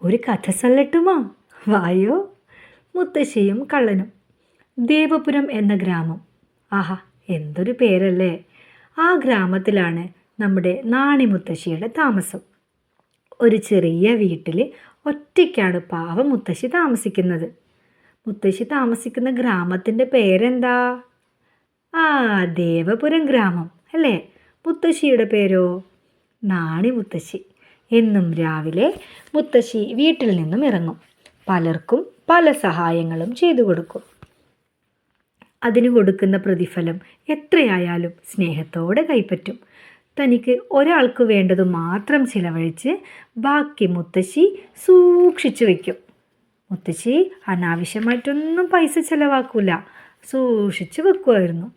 ഒരു കഥ ചൊല്ലട്ടുമാ? വായോ. മുത്തശ്ശിയും കള്ളനും. ദേവപുരം എന്ന ഗ്രാമം. ആഹാ, എന്തൊരു പേരല്ലേ! ആ ഗ്രാമത്തിലാണ് നമ്മുടെ നാണി മുത്തശ്ശിയുടെ താമസം. ഒരു ചെറിയ വീട്ടിൽ ഒറ്റയ്ക്കാണ് പാവം മുത്തശ്ശി താമസിക്കുന്നത്. മുത്തശ്ശി താമസിക്കുന്ന ഗ്രാമത്തിൻ്റെ പേരെന്താ? ആ, ദേവപുരം ഗ്രാമം അല്ലേ? മുത്തശ്ശിയുടെ പേരോ? നാണി മുത്തശ്ശി. എന്നും രാവിലെ മുത്തശ്ശി വീട്ടിൽ നിന്നും ഇറങ്ങും. പലർക്കും പല സഹായങ്ങളും ചെയ്തു കൊടുക്കും. അതിന് കൊടുക്കുന്ന പ്രതിഫലം എത്രയായാലും സ്നേഹത്തോടെ കൈപ്പറ്റും. തനിക്ക് ഒരാൾക്ക് വേണ്ടത് മാത്രം ചിലവഴിച്ച് ബാക്കി മുത്തശ്ശി സൂക്ഷിച്ചു വയ്ക്കും. മുത്തശ്ശി അനാവശ്യമായിട്ടൊന്നും പൈസ ചിലവാക്കൂല, സൂക്ഷിച്ചു വെക്കുമായിരുന്നു.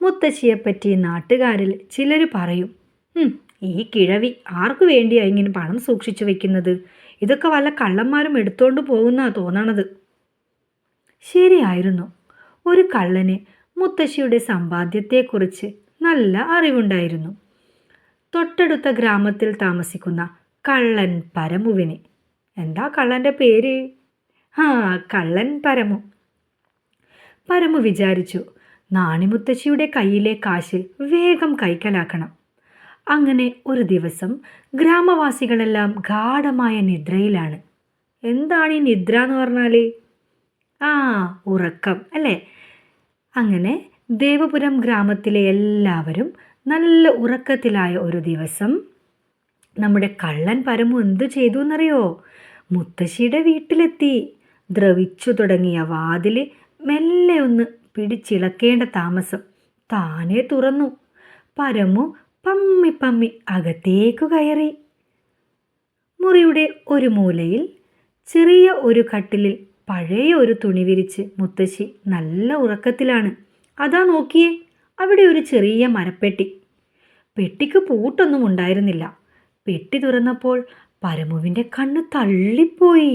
മുത്തശ്ശിയെപ്പറ്റി നാട്ടുകാരിൽ ചിലർ പറയും, ഈ കിഴവി ആർക്കു വേണ്ടിയാണ് ഇങ്ങനെ പണം സൂക്ഷിച്ചു വെക്കുന്നത്? ഇതൊക്കെ വല്ല കള്ളന്മാരും എടുത്തോണ്ട് പോകുന്നാ തോന്നണത്. ശരിയായിരുന്നു. ഒരു കള്ളന് മുത്തശ്ശിയുടെ സമ്പാദ്യത്തെക്കുറിച്ച് നല്ല അറിവുണ്ടായിരുന്നു. തൊട്ടടുത്ത ഗ്രാമത്തിൽ താമസിക്കുന്ന കള്ളൻ പരമുവിന്. എന്താ കള്ളൻ്റെ പേര്? കള്ളൻ പരമു. പരമു വിചാരിച്ചു, നാണിമുത്തശ്ശിയുടെ കയ്യിലെ കാശ് വേഗം കൈക്കലാക്കണം. അങ്ങനെ ഒരു ദിവസം ഗ്രാമവാസികളെല്ലാം ഗാഢമായ നിദ്രയിലാണ്. എന്താണ് ഈ നിദ്ര എന്ന് പറഞ്ഞാൽ? ഉറക്കം അല്ലേ? അങ്ങനെ ദേവപുരം ഗ്രാമത്തിലെ എല്ലാവരും നല്ല ഉറക്കത്തിലായ ഒരു ദിവസം നമ്മുടെ കള്ളൻ പരമു എന്തു ചെയ്തു എന്നറിയോ? മുത്തശ്ശിയുടെ വീട്ടിലെത്തി. ദ്രവിച്ചു തുടങ്ങിയ വാതിൽ മെല്ലെ ഒന്ന് പിടിച്ചിളക്കേണ്ട താമസം താനേ തുറന്നു. പരമു പമ്മി പമ്മി അകത്തേക്കു കയറി. മുറിയുടെ ഒരു മൂലയിൽ ചെറിയ ഒരു കട്ടിലിൽ പഴയ ഒരു തുണി വിരിച്ച് മുത്തശ്ശി നല്ല ഉറക്കത്തിലാണ്. അതാ നോക്കിയേ, അവിടെ ഒരു ചെറിയ മരപ്പെട്ടി. പെട്ടിക്ക് പൂട്ടൊന്നും ഉണ്ടായിരുന്നില്ല. പെട്ടി തുറന്നപ്പോൾ പരമുവിൻ്റെ കണ്ണ് തള്ളിപ്പോയി.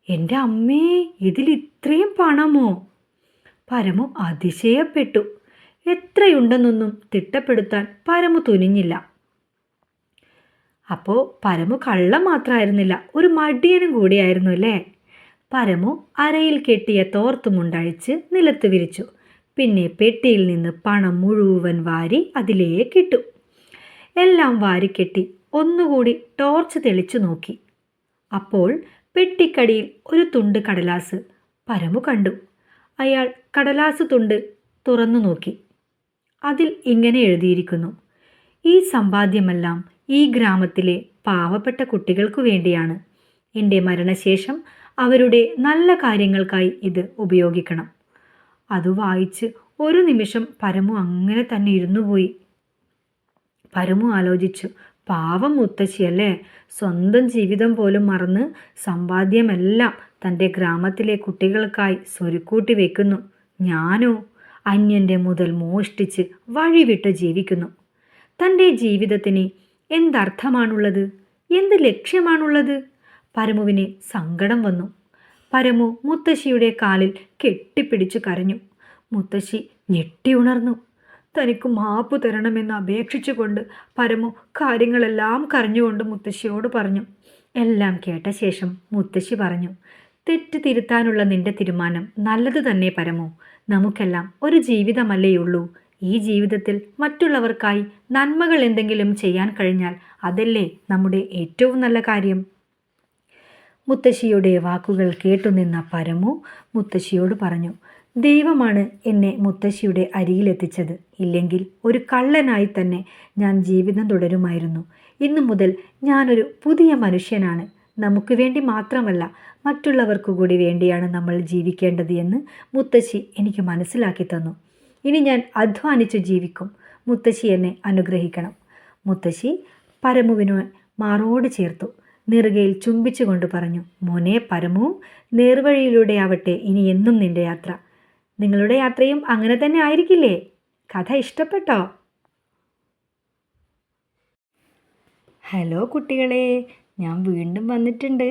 എൻ്റെ അമ്മേ, ഇതിൽ ഇത്രയും പണമോ? പരമു അതിശയപ്പെട്ടു. എത്രയുണ്ടെന്നൊന്നും തിട്ടപ്പെടുത്താൻ പരമു തുനിഞ്ഞില്ല. അപ്പോൾ പരമു കള്ളം മാത്രമായിരുന്നില്ല, ഒരു മടിയനും കൂടിയായിരുന്നു അല്ലേ? പരമു അരയിൽ കെട്ടിയ തോർത്തുമുണ്ടഴിച്ച് നിലത്ത് വിരിച്ചു. പിന്നെ പെട്ടിയിൽ നിന്ന് പണം മുഴുവൻ വാരി അതിലേക്കിട്ടു. എല്ലാം വാരിക്കെട്ടി ഒന്നുകൂടി ടോർച്ച് തെളിച്ചു നോക്കി. അപ്പോൾ പെട്ടിക്കടിയിൽ ഒരു തുണ്ട് കടലാസ് പരമു കണ്ടു. അയാൾ കടലാസ് തുണ്ട് തുറന്നു നോക്കി. അതിൽ ഇങ്ങനെ എഴുതിയിരിക്കുന്നു: ഈ സമ്പാദ്യമെല്ലാം ഈ ഗ്രാമത്തിലെ പാവപ്പെട്ട കുട്ടികൾക്കു വേണ്ടിയാണ്. എൻ്റെ മരണശേഷം അവരുടെ നല്ല കാര്യങ്ങൾക്കായി ഇത് ഉപയോഗിക്കണം. അത് വായിച്ച് ഒരു നിമിഷം പരമു അങ്ങനെ തന്നെ ഇരുന്നുപോയി. പരമു ആലോചിച്ചു, പാവം മുത്തശ്ശിയല്ലേ, സ്വന്തം ജീവിതം പോലും മറന്ന് സമ്പാദ്യമെല്ലാം തൻ്റെ ഗ്രാമത്തിലെ കുട്ടികൾക്കായി സ്വരുക്കൂട്ടി വെക്കുന്നു. ഞാനോ അന്യൻ്റെ മുതൽ മോഷ്ടിച്ച് വഴിവിട്ട് ജീവിക്കുന്നു. തൻ്റെ ജീവിതത്തിന് എന്തർത്ഥമാണുള്ളത്? എന്ത് ലക്ഷ്യമാണുള്ളത്? പരമുവിന് സങ്കടം വന്നു. പരമു മുത്തശ്ശിയുടെ കാലിൽ കെട്ടിപ്പിടിച്ചു കരഞ്ഞു. മുത്തശ്ശി ഞെട്ടി ഉണർന്നു. തനിക്ക് മാപ്പ് തരണമെന്ന് അപേക്ഷിച്ചുകൊണ്ട് പരമു കാര്യങ്ങളെല്ലാം കരഞ്ഞുകൊണ്ട് മുത്തശ്ശിയോട് പറഞ്ഞു. എല്ലാം കേട്ട ശേഷം മുത്തശ്ശി പറഞ്ഞു, തെറ്റ് തിരുത്താനുള്ള നിന്റെ തീരുമാനം നല്ലത് തന്നെ പരമു. നമുക്കെല്ലാം ഒരു ജീവിതമല്ലേയുള്ളൂ. ഈ ജീവിതത്തിൽ മറ്റുള്ളവർക്കായി നന്മകൾ എന്തെങ്കിലും ചെയ്യാൻ കഴിഞ്ഞാൽ അതല്ലേ നമ്മുടെ ഏറ്റവും നല്ല കാര്യം. മുത്തശ്ശിയുടെ വാക്കുകൾ കേട്ടുനിന്ന പരമു മുത്തശ്ശിയോട് പറഞ്ഞു, ദൈവമാണ് എന്നെ മുത്തശ്ശിയുടെ അരികിലെത്തിച്ചത്. ഇല്ലെങ്കിൽ ഒരു കള്ളനായി തന്നെ ഞാൻ ജീവിതം തുടരുമായിരുന്നു. ഇന്നു മുതൽ ഞാനൊരു പുതിയ മനുഷ്യനാണ്. നമുക്ക് വേണ്ടി മാത്രമല്ല, മറ്റുള്ളവർക്കു കൂടി വേണ്ടിയാണ് നമ്മൾ ജീവിക്കേണ്ടത് എന്ന് മുത്തശ്ശി എനിക്ക് മനസ്സിലാക്കി തന്നു. ഇനി ഞാൻ അധ്വാനിച്ചു ജീവിക്കും. മുത്തശ്ശി എന്നെ അനുഗ്രഹിക്കണം. മുത്തശ്ശി പരമുവിനെ മാറോട് ചേർത്തു നെറുകയിൽ ചുംബിച്ചുകൊണ്ട് പറഞ്ഞു, മോനെ പരമു, നേർവഴിയിലൂടെ ആവട്ടെ ഇനി എന്നും നിന്റെ യാത്ര. നിങ്ങളുടെ യാത്രയും അങ്ങനെ തന്നെ ആയിരിക്കില്ലേ? കഥ ഇഷ്ടപ്പെട്ടോ? ഹലോ കുട്ടികളെ, ഞാൻ വീണ്ടും വന്നിട്ടുണ്ട്.